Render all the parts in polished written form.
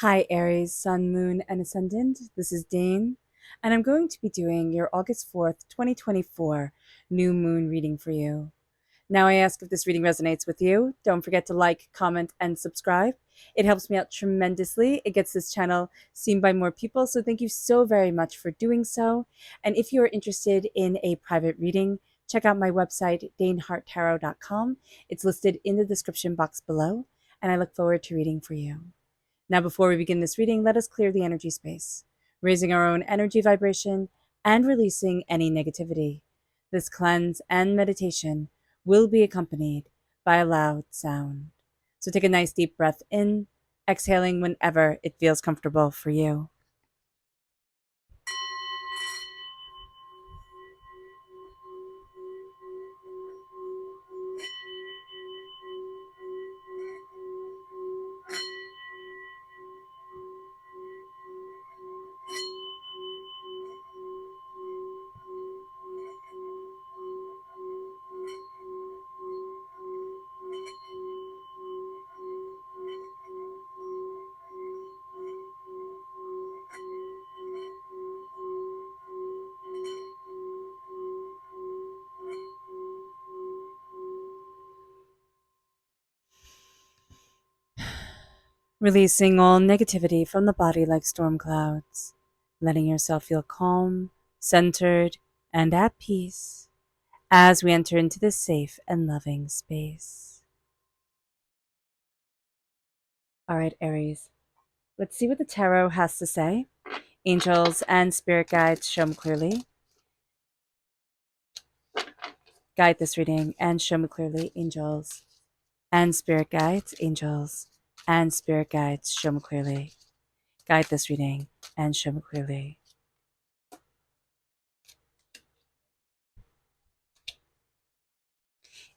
Hi, Aries, Sun, Moon, and Ascendant. This is Dane, and I'm going to be doing your August 4th, 2024 new moon reading for you. Now, I ask if this reading resonates with you. Don't forget to like, comment, and subscribe. It helps me out tremendously. It gets this channel seen by more people, so thank you so very much for doing so. And if you're interested in a private reading, check out my website, daneharttarot.com. It's listed in the description box below, and I look forward to reading for you. Now, before we begin this reading, let us clear the energy space, raising our own energy vibration and releasing any negativity. This cleanse and meditation will be accompanied by a loud sound. So take a nice deep breath in, exhaling whenever it feels comfortable for you. Releasing all negativity from the body like storm clouds, letting yourself feel calm, centered, and at peace as we enter into this safe and loving space. All right, Aries, let's see what the tarot has to say. Angels and spirit guides, show me clearly. Guide this reading and show me clearly, angels and spirit guides, angels and spirit guides, show me clearly. Guide this reading and show me clearly.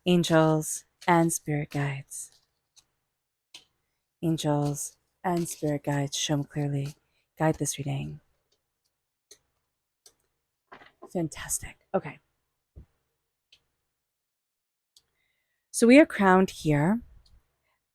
Angels and spirit guides, angels and spirit guides, show me clearly. Guide this reading. Fantastic. Okay. So we are crowned here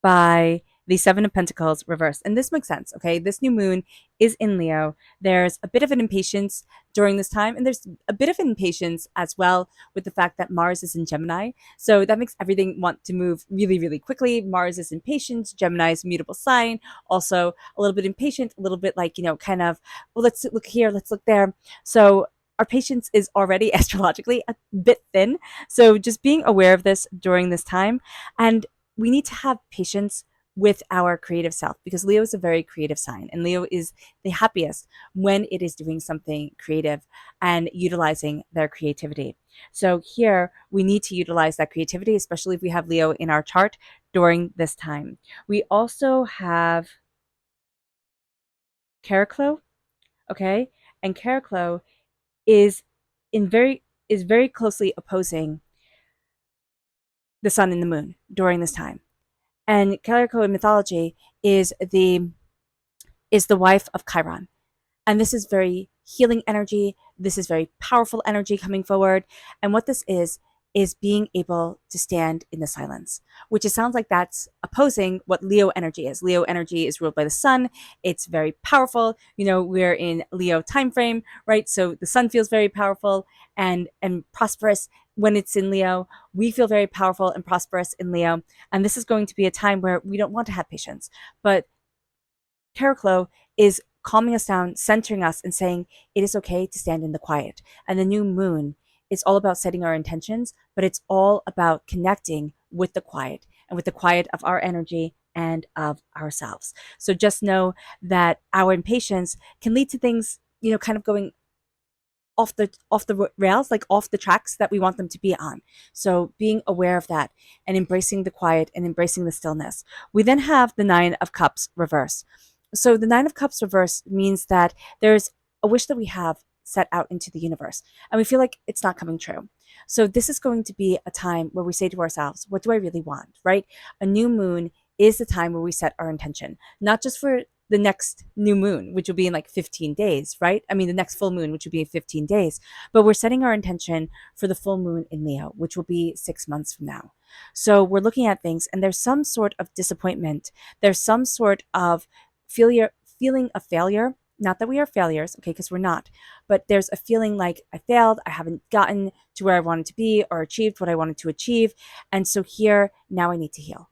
by the Seven of Pentacles reversed. And this makes sense, okay? This new moon is in Leo. There's a bit of an impatience during this time, and there's a bit of impatience as well with the fact that Mars is in Gemini. So that makes everything want to move really, really quickly. Mars is impatient, Gemini is mutable sign, also a little bit impatient, a little bit like, kind of, well, let's look here, let's look there. So our patience is already astrologically a bit thin. So just being aware of this during this time. And we need to have patience with our creative self because Leo is a very creative sign and Leo is the happiest when it is doing something creative and utilizing their creativity. So here we need to utilize that creativity, especially if we have Leo in our chart during this time. We also have Caraclo, okay? And Caraclo is very closely opposing the sun and the moon during this time. And Calico in mythology is the wife of Chiron. And this is very healing energy. This is very powerful energy coming forward. And what this is being able to stand in the silence, which it sounds like that's opposing what Leo energy is. Leo energy is ruled by the sun. It's very powerful. We're in Leo time frame, right? So the sun feels very powerful and prosperous when it's in Leo. We feel very powerful and prosperous in Leo. And this is going to be a time where we don't want to have patience. But Caraclo is calming us down, centering us, and saying it is okay to stand in the quiet. And the new moon is all about setting our intentions, but it's all about connecting with the quiet and with the quiet of our energy and of ourselves. So just know that our impatience can lead to things, kind of going off the rails, like off the tracks that we want them to be on. So being aware of that and embracing the quiet and embracing the stillness. We then have the Nine of Cups reverse. So the Nine of Cups reverse means that there's a wish that we have set out into the universe and we feel like it's not coming true. So this is going to be a time where we say to ourselves, what do I really want, right? A new moon is the time where we set our intention, not just for the next new moon, which will be in like 15 days, right? I mean, the next full moon, which will be in 15 days, but we're setting our intention for the full moon in Leo, which will be 6 months from now. So we're looking at things and there's some sort of disappointment. There's some sort of feeling of failure. Not that we are failures, okay, because we're not, but there's a feeling like I failed, I haven't gotten to where I wanted to be or achieved what I wanted to achieve. And so here, now I need to heal.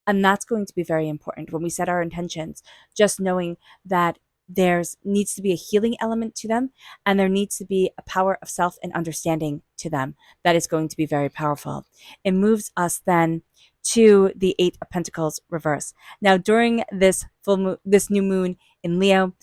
And that's going to be very important when we set our intentions, just knowing that there's needs to be a healing element to them, and there needs to be a power of self and understanding to them that is going to be very powerful. It moves us then to the Eight of Pentacles reverse. Now, during this this new moon in Leo,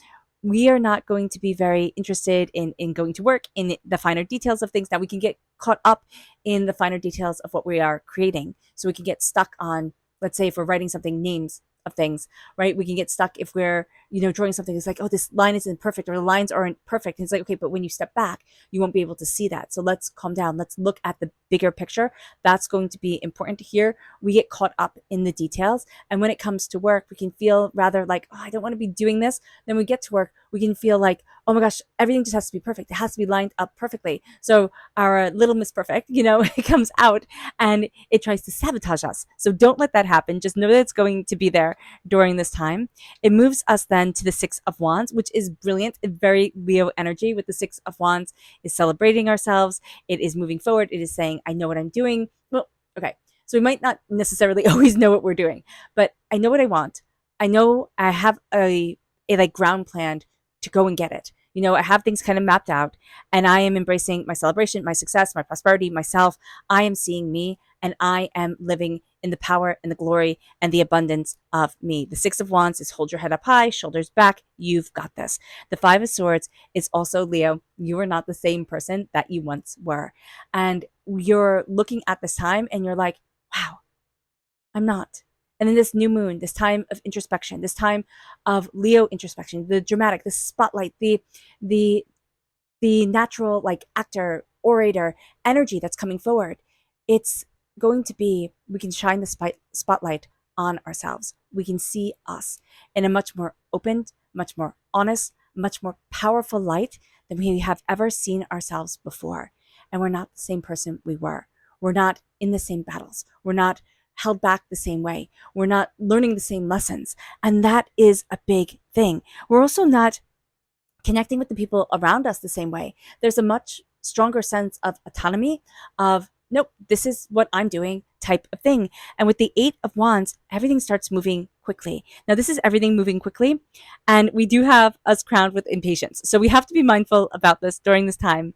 we are not going to be very interested in going to work, in the finer details of things. Now, we can get caught up in the finer details of what we are creating. So we can get stuck on, let's say if we're writing something, names of things, right? We can get stuck if we're, drawing something. It's like, oh, this line isn't perfect, or the lines aren't perfect. And it's like, okay, but when you step back, you won't be able to see that. So let's calm down. Let's look at the bigger picture. That's going to be important to hear. We get caught up in the details. And when it comes to work, we can feel rather like, oh, I don't want to be doing this. Then we get to work, we can feel like, oh my gosh, everything just has to be perfect. It has to be lined up perfectly. So our little Miss Perfect, it comes out and it tries to sabotage us. So don't let that happen. Just know that it's going to be there during this time. It moves us then to the Six of Wands, which is brilliant. Very Leo energy with the Six of Wands is celebrating ourselves. It is moving forward. It is saying, I know what I'm doing. Well, okay. So we might not necessarily always know what we're doing, but I know what I want. I know I have a like ground plan to go and get it. I have things kind of mapped out, and I am embracing my celebration, my success, my prosperity, myself. I am seeing me, and I am living in the power and the glory and the abundance of me. The Six of Wands is hold your head up high, shoulders back. You've got this. The Five of Swords is also Leo. You are not the same person that you once were. And you're looking at this time and you're like, wow, I'm not. And then this new moon, this time of introspection, this time of Leo introspection, the dramatic, the spotlight, the natural like actor, orator energy that's coming forward. It's going to be, we can shine the spotlight on ourselves. We can see us in a much more open, much more honest, much more powerful light than we have ever seen ourselves before. And we're not the same person we were. We're not in the same battles. We're not held back the same way. We're not learning the same lessons. And that is a big thing. We're also not connecting with the people around us the same way. There's a much stronger sense of autonomy, of, nope, this is what I'm doing type of thing. And with the Eight of Wands, everything starts moving quickly. Now, this is everything moving quickly. And we do have us crowned with impatience. So we have to be mindful about this during this time,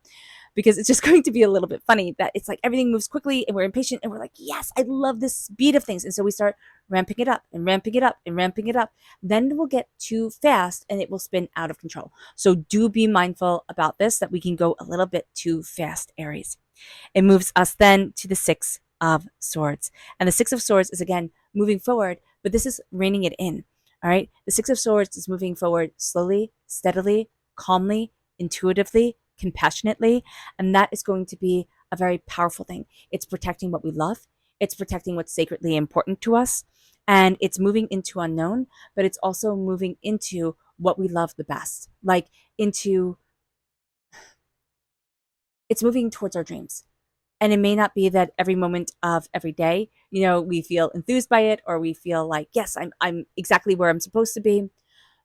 because it's just going to be a little bit funny that it's like everything moves quickly and we're impatient and we're like, yes, I love the speed of things. And so we start ramping it up and ramping it up and ramping it up. Then we'll get too fast and it will spin out of control. So do be mindful about this, that we can go a little bit too fast, Aries. It moves us then to the Six of Swords. And the Six of Swords is again moving forward, but this is reining it in. All right. The Six of Swords is moving forward slowly, steadily, calmly, intuitively, compassionately, and that is going to be a very powerful thing. It's protecting what we love. It's protecting what's sacredly important to us, and it's moving into unknown, but it's also moving into what we love the best, like it's moving towards our dreams. And it may not be that every moment of every day, we feel enthused by it, or we feel like, yes, I'm exactly where I'm supposed to be,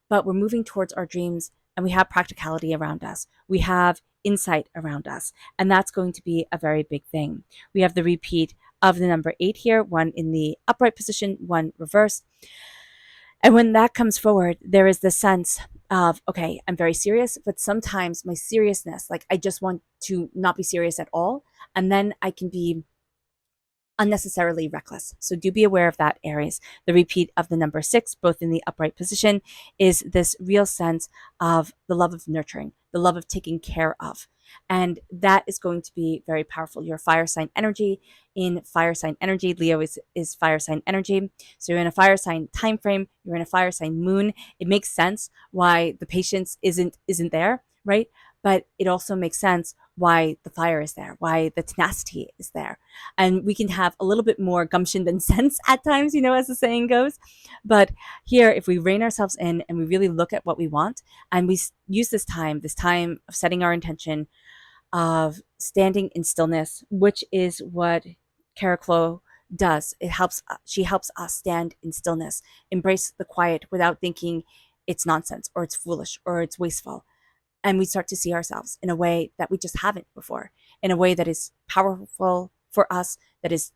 but we're moving towards our dreams, and we have practicality around us. We have insight around us, and that's going to be a very big thing. We have the repeat of the number 8 here, 1 in the upright position, 1 reversed. And when that comes forward, there is the sense of, okay, I'm very serious, but sometimes my seriousness, like I just want to not be serious at all. And then I can be unnecessarily reckless. So do be aware of that, Aries. The repeat of the number 6, both in the upright position, is this real sense of the love of nurturing, the love of taking care of. And that is going to be very powerful. Your fire sign energy. In fire sign energy, Leo is fire sign energy. So you're in a fire sign time frame, you're in a fire sign moon. It makes sense why the patience isn't there, right? But it also makes sense why the fire is there, why the tenacity is there. And we can have a little bit more gumption than sense at times, as the saying goes. But here, if we rein ourselves in and we really look at what we want, and we use this time of setting our intention, of standing in stillness, which is what Caraclo does. She helps us stand in stillness, embrace the quiet without thinking it's nonsense or it's foolish or it's wasteful. And we start to see ourselves in a way that we just haven't before, in a way that is powerful for us, that is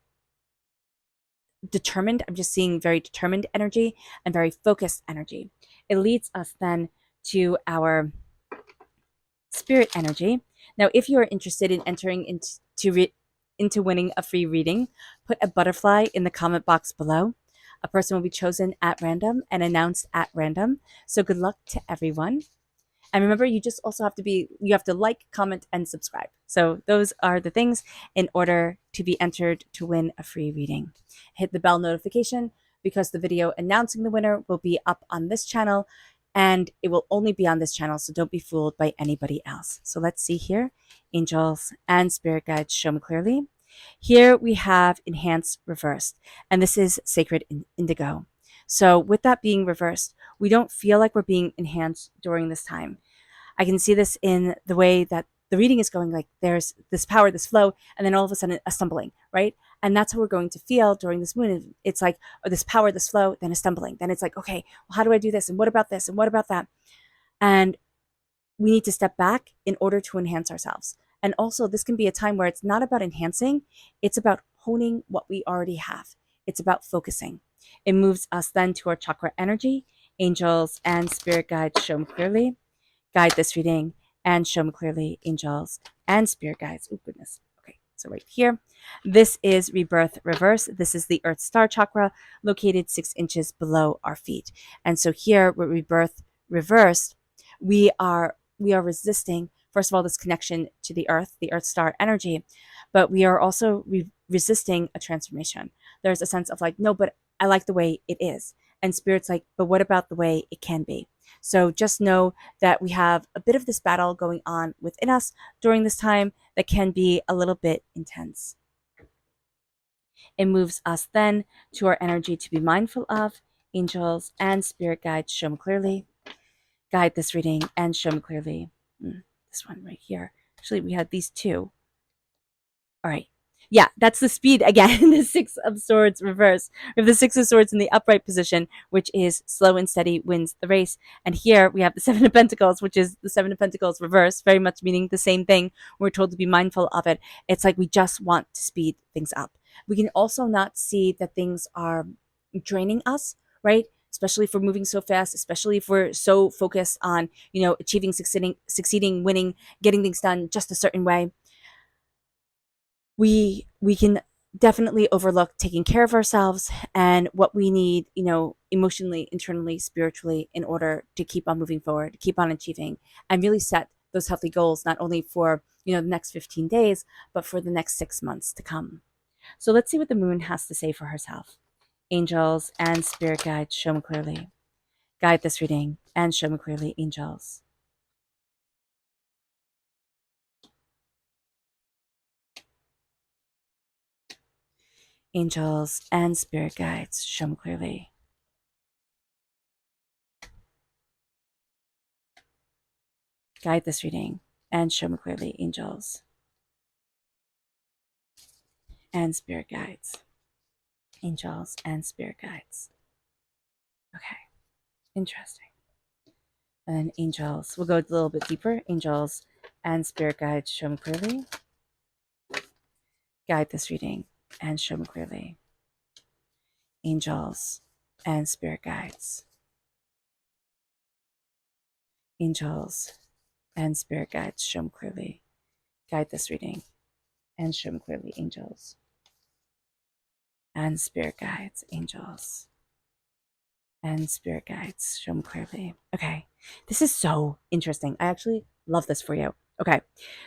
determined. I'm just seeing very determined energy and very focused energy. It leads us then to our spirit energy. Now, if you are interested in entering into winning a free reading, put a butterfly in the comment box below. A person will be chosen at random and announced at random. So good luck to everyone. And remember, you just also you have to like, comment, and subscribe. So those are the things in order to be entered to win a free reading. Hit the bell notification because the video announcing the winner will be up on this channel, and it will only be on this channel, so don't be fooled by anybody else. So let's see here. Angels and spirit guides, show me clearly. Here we have enhanced reversed, and this is sacred indigo. So with that being reversed, we don't feel like we're being enhanced during this time. I can see this in the way that the reading is going, like there's this power, this flow, and then all of a sudden a stumbling, right? And that's how we're going to feel during this moon. It's like, oh, this power, this flow, then a stumbling. Then it's like, okay, well, how do I do this? And what about this? And what about that? And we need to step back in order to enhance ourselves. And also, this can be a time where it's not about enhancing, it's about honing what we already have. It's about focusing. It moves us then to our chakra energy. Angels and spirit guides, show me clearly. Guide this reading and show me clearly, angels and spirit guides. Oh, goodness. Okay, so right here, this is rebirth reverse. This is the Earth Star chakra located 6 inches below our feet. And so here with rebirth reversed, we are resisting, first of all, this connection to the Earth Star energy, but we are also resisting a transformation. There's a sense of like, no, but I like the way it is. And spirit's like, but what about the way it can be? So just know that we have a bit of this battle going on within us during this time that can be a little bit intense. It moves us then to our energy to be mindful of. Angels and spirit guides, show me clearly. Guide this reading and show me clearly. This one right here. Actually, we had these two. All right. Yeah, that's the speed again. The 6 of Swords reverse. We have the 6 of Swords in the upright position, which is slow and steady wins the race. And here we have the 7 of Pentacles, which is the 7 of Pentacles reverse, very much meaning the same thing. We're told to be mindful of it. It's like we just want to speed things up. We can also not see that things are draining us, right? Especially if we're moving so fast, especially if we're so focused on, achieving, succeeding, winning, getting things done just a certain way. We can definitely overlook taking care of ourselves and what we need, emotionally, internally, spiritually, in order to keep on moving forward, keep on achieving, and really set those healthy goals, not only for, the next 15 days, but for the next 6 months to come. So let's see what the moon has to say for herself. Angels and spirit guides, show me clearly. Guide this reading and show me clearly, angels. Angels and spirit guides, show me clearly. Guide this reading and show me clearly, angels and spirit guides. Angels and spirit guides. Okay, interesting. And then angels, we'll go a little bit deeper. Angels and spirit guides, show me clearly. Guide this reading and show me clearly. Angels and spirit guides. Angels and spirit guides, show me clearly. Guide this reading and show me clearly, angels and spirit guides, angels and spirit guides, show me clearly. Okay, this is so interesting. I actually love this for you. Okay,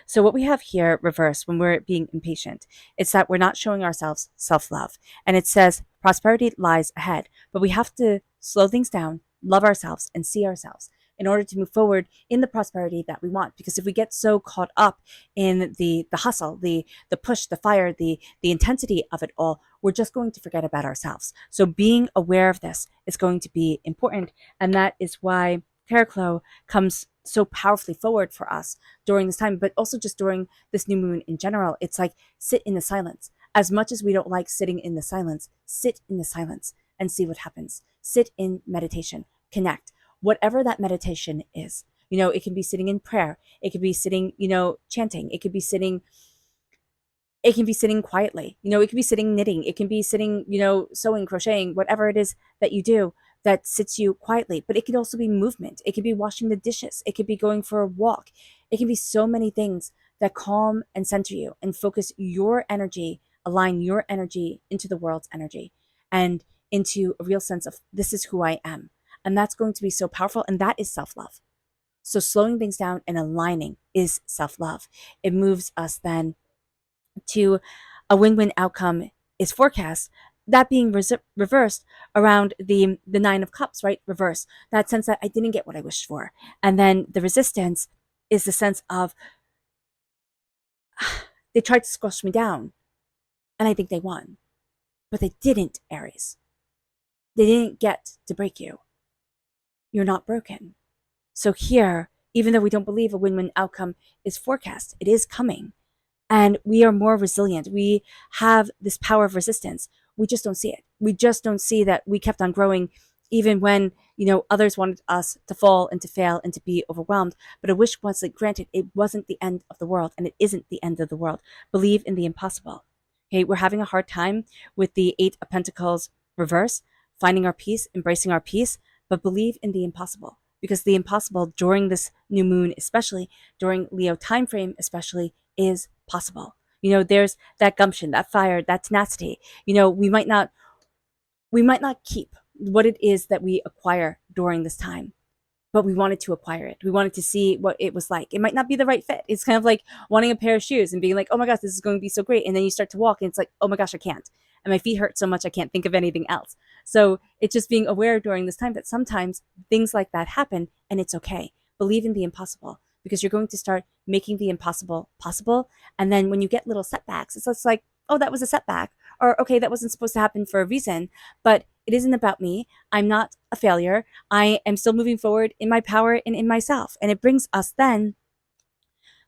so what we have here reverse when we're being impatient, it's that we're not showing ourselves self-love. And it says prosperity lies ahead, but we have to slow things down, love ourselves, and see ourselves in order to move forward in the prosperity that we want. Because if we get so caught up in the hustle, the push, the fire, the intensity of it all, we're just going to forget about ourselves. So being aware of this is going to be important. And that is why Caraclo comes so powerfully forward for us during this time, but also just during this new moon in general. It's like, sit in the silence. As much as we don't like sitting in the silence, sit in the silence and see what happens. Sit in meditation, connect. whatever that meditation is. It can be sitting in prayer. It could be sitting, chanting. It can be sitting quietly. It can be sitting knitting. It can be sitting, sewing, crocheting, whatever it is that you do that sits you quietly. But it could also be movement. It could be washing the dishes. It could be going for a walk. It can be so many things that calm and center you and focus your energy, align your energy into the world's energy and into a real sense of this is who I am. And that's going to be so powerful. And that is self-love. So slowing things down and aligning is self-love. It moves us then to a win-win outcome is forecast. That being reversed around the Nine of Cups, right? Reverse. That sense that I didn't get what I wished for. And then the resistance is the sense of they tried to squash me down and I think they won. But they didn't, Aries. They didn't get to break you. You're not broken. So here, even though we don't believe a win-win outcome is forecast, it is coming. And we are more resilient. We have this power of resistance. We just don't see it. We just don't see that we kept on growing even when, others wanted us to fall and to fail and to be overwhelmed. But a wish wasn't granted. It wasn't the end of the world, and it isn't the end of the world. Believe in the impossible. Okay, we're having a hard time with the Eight of Pentacles reverse, finding our peace, embracing our peace, but believe in the impossible. Because the impossible during this new moon, especially during Leo time frame, especially, is possible. There's that gumption, that fire, that tenacity. We might not keep what it is that we acquire during this time, but we wanted to acquire it. We wanted to see what it was like. It might not be the right fit. It's kind of like wanting a pair of shoes and being like, oh my gosh, this is going to be so great. And then you start to walk and it's like, oh my gosh, I can't. And my feet hurt so much I can't think of anything else. So it's just being aware during this time that sometimes things like that happen and it's okay. Believe in the impossible because you're going to start making the impossible possible. And then when you get little setbacks, it's just like, oh, that was a setback. Or, okay, that wasn't supposed to happen for a reason, but it isn't about me. I'm not a failure. I am still moving forward in my power and in myself. And it brings us then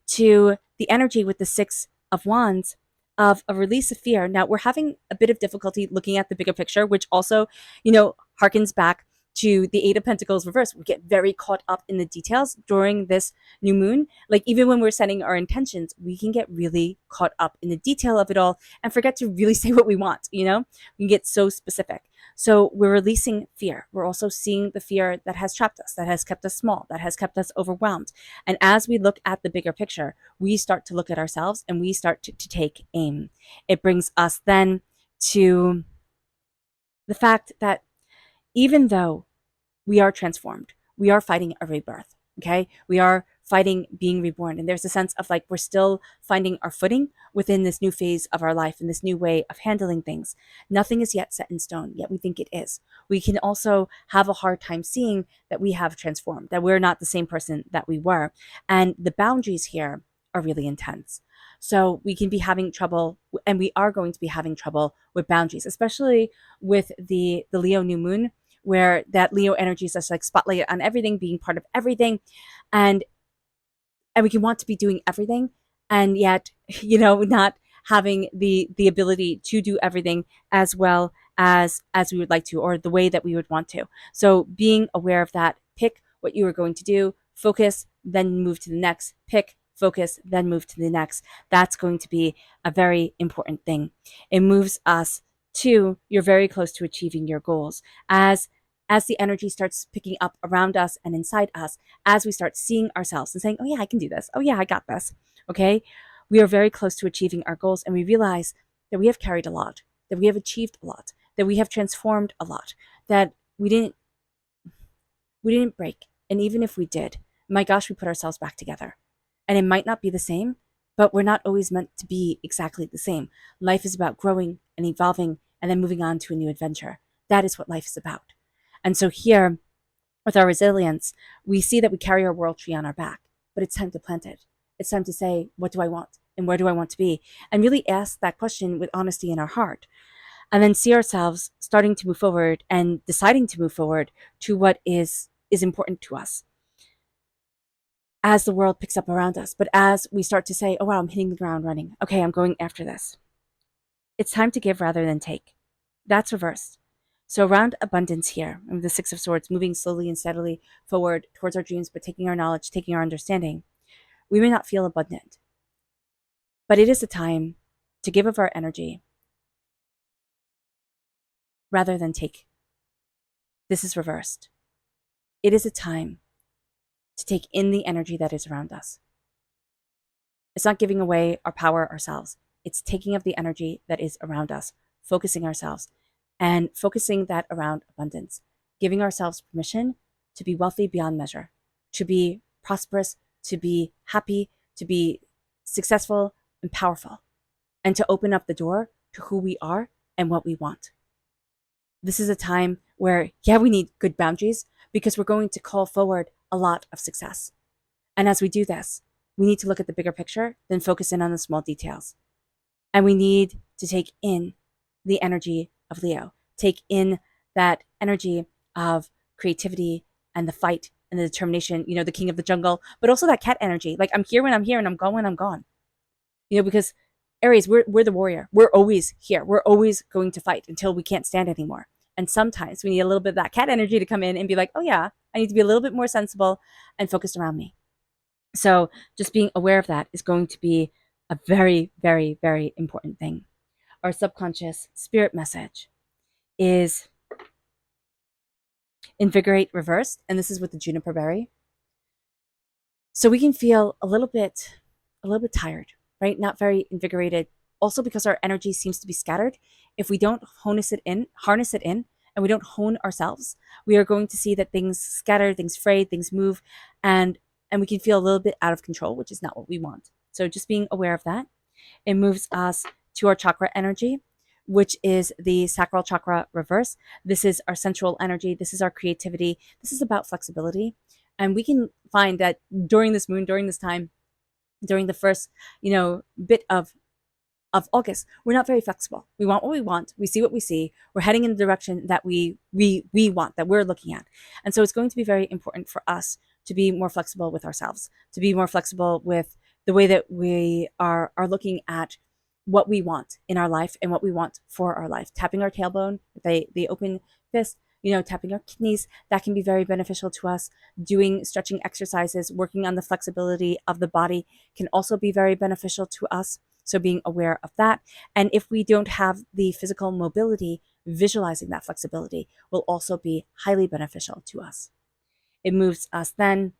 to the energy with the Six of Wands of a release of fear. Now, we're having a bit of difficulty looking at the bigger picture, which also, harkens back to the Eight of Pentacles reverse. We get very caught up in the details during this new moon. Like even when we're setting our intentions, we can get really caught up in the detail of it all and forget to really say what we want, We can get so specific. So we're releasing fear. We're also seeing the fear that has trapped us, that has kept us small, that has kept us overwhelmed. And as we look at the bigger picture, we start to look at ourselves and we start to take aim. It brings us then to the fact that even though we are transformed, we are fighting a rebirth, okay? We are fighting being reborn. And there's a sense of like we're still finding our footing within this new phase of our life and this new way of handling things. Nothing is yet set in stone, yet we think it is. We can also have a hard time seeing that we have transformed, that we're not the same person that we were. And the boundaries here are really intense. So we can be having trouble, and we are going to be having trouble with boundaries, especially with the Leo new moon, where that Leo energy is just like spotlight on everything, being part of everything. And we can want to be doing everything and yet, not having the ability to do everything as well as we would like to, or the way that we would want to. So being aware of that, pick what you are going to do, focus, then move to the next, pick, focus, then move to the next. That's going to be a very important thing. It moves us to you're very close to achieving your goals as the energy starts picking up around us and inside us, as we start seeing ourselves and saying, oh yeah, I can do this. Oh yeah, I got this. Okay. We are very close to achieving our goals, and we realize that we have carried a lot, that we have achieved a lot, that we have transformed a lot, that we didn't break. And even if we did, my gosh, we put ourselves back together. And it might not be the same, but we're not always meant to be exactly the same. Life is about growing and evolving and then moving on to a new adventure. That is what life is about. And so here, with our resilience, we see that we carry our world tree on our back, but it's time to plant it. It's time to say, what do I want? And where do I want to be? And really ask that question with honesty in our heart. And then see ourselves starting to move forward and deciding to move forward to what is important to us as the world picks up around us. But as we start to say, oh wow, I'm hitting the ground running. Okay, I'm going after this. It's time to give rather than take. That's reversed. So around abundance here, and the Six of Swords, moving slowly and steadily forward towards our dreams, but taking our knowledge, taking our understanding, we may not feel abundant. But it is a time to give of our energy rather than take. This is reversed. It is a time to take in the energy that is around us. It's not giving away our power ourselves. It's taking of the energy that is around us, focusing ourselves, and focusing that around abundance, giving ourselves permission to be wealthy beyond measure, to be prosperous, to be happy, to be successful and powerful, and to open up the door to who we are and what we want. This is a time where, yeah, we need good boundaries because we're going to call forward a lot of success. And as we do this, we need to look at the bigger picture, then focus in on the small details. And we need to take in the energy of Leo, take in that energy of creativity and the fight and the determination, the king of the jungle, but also that cat energy. Like, I'm here when I'm here and I'm gone when I'm gone. Because Aries, we're the warrior. We're always here. We're always going to fight until we can't stand anymore. And sometimes we need a little bit of that cat energy to come in and be like, oh yeah, I need to be a little bit more sensible and focused around me. So just being aware of that is going to be a very, very, very important thing. Our subconscious spirit message is invigorate reversed, and this is with the juniper berry. So we can feel a little bit tired, right? Not very invigorated. Also because our energy seems to be scattered. If we don't harness it in, and we don't hone ourselves, we are going to see that things scatter, things fray, things move, and we can feel a little bit out of control, which is not what we want. So just being aware of that. It moves us to our chakra energy, which is the sacral chakra reverse. This is our sensual energy. This is our creativity. This is about flexibility. And we can find that during this moon, during this time, during the first, bit of August, we're not very flexible. We want what we want. We see what we see. We're heading in the direction that we want, that we're looking at. And so it's going to be very important for us to be more flexible with ourselves, to be more flexible with the way that we are looking at what we want in our life and what we want for our life. Tapping our tailbone with the open fist, tapping our kidneys, that can be very beneficial to us. Doing stretching exercises, working on the flexibility of the body can also be very beneficial to us. So being aware of that. And if we don't have the physical mobility, visualizing that flexibility will also be highly beneficial to us. It moves us then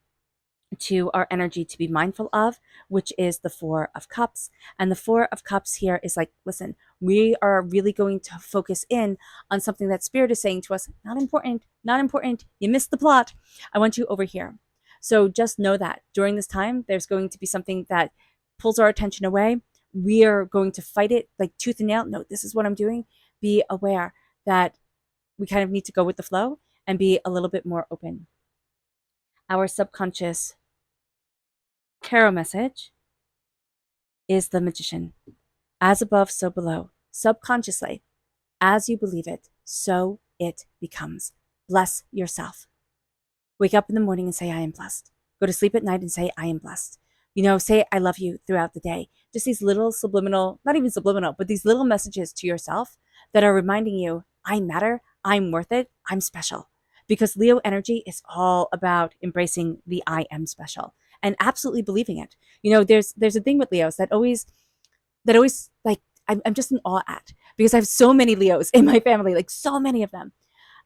to our energy to be mindful of, which is the Four of Cups. And the Four of Cups here is like, listen, we are really going to focus in on something that Spirit is saying to us, not important, not important. You missed the plot. I want you over here. So just know that during this time, there's going to be something that pulls our attention away. We are going to fight it like tooth and nail. No, this is what I'm doing. Be aware that we kind of need to go with the flow and be a little bit more open. Our subconscious tarot message is the Magician. As above, so below. Subconsciously, as you believe it, so it becomes. Bless yourself. Wake up in the morning and say, I am blessed. Go to sleep at night and say, I am blessed. Say, I love you throughout the day. Just these little subliminal, not even subliminal, but these little messages to yourself that are reminding you, I matter, I'm worth it, I'm special. Because Leo energy is all about embracing the I am special and absolutely believing it. There's a thing with Leos that always like, I'm just in awe at, because I have so many Leos in my family, like so many of them.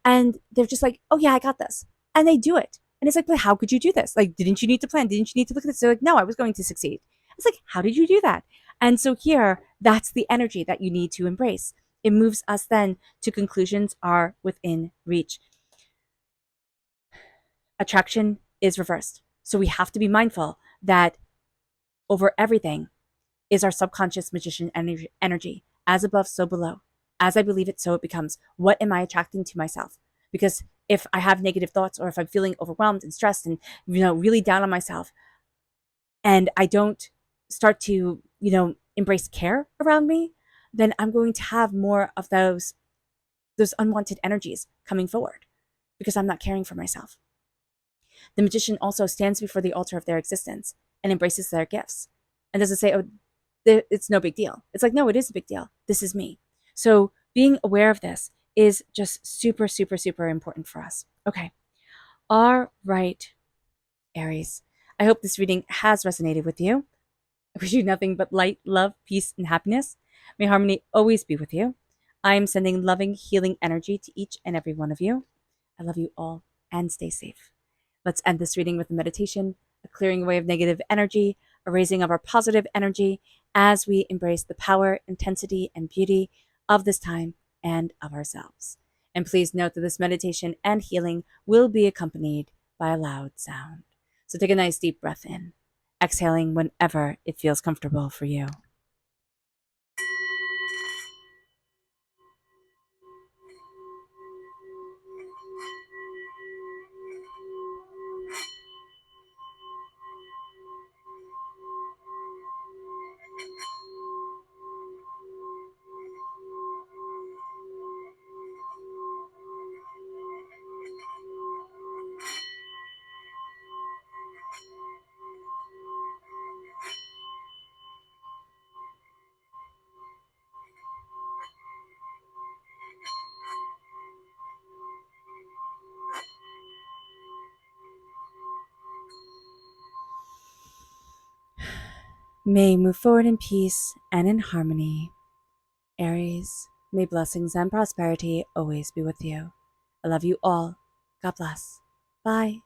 And they're just like, oh yeah, I got this. And they do it. And it's like, but how could you do this? Like, didn't you need to plan? Didn't you need to look at this? They're like, no, I was going to succeed. It's like, how did you do that? And so here, that's the energy that you need to embrace. It moves us then to conclusions are within reach. Attraction is reversed. So we have to be mindful that over everything is our subconscious magician energy. As above, so below. As I believe it, so it becomes. What am I attracting to myself? Because if I have negative thoughts, or if I'm feeling overwhelmed and stressed and, really down on myself, and I don't start to, embrace care around me, then I'm going to have more of those unwanted energies coming forward because I'm not caring for myself. The magician also stands before the altar of their existence and embraces their gifts and doesn't say, oh, it's no big deal. It's like, no, it is a big deal. This is me. So being aware of this is just super, super, super important for us. Okay. All right, Aries. I hope this reading has resonated with you. I wish you nothing but light, love, peace, and happiness. May harmony always be with you. I am sending loving, healing energy to each and every one of you. I love you all and stay safe. Let's end this reading with a meditation, a clearing away of negative energy, a raising of our positive energy as we embrace the power, intensity, and beauty of this time and of ourselves. And please note that this meditation and healing will be accompanied by a loud sound. So take a nice deep breath in, exhaling whenever it feels comfortable for you. May you move forward in peace and in harmony. Aries, may blessings and prosperity always be with you. I love you all. God bless. Bye.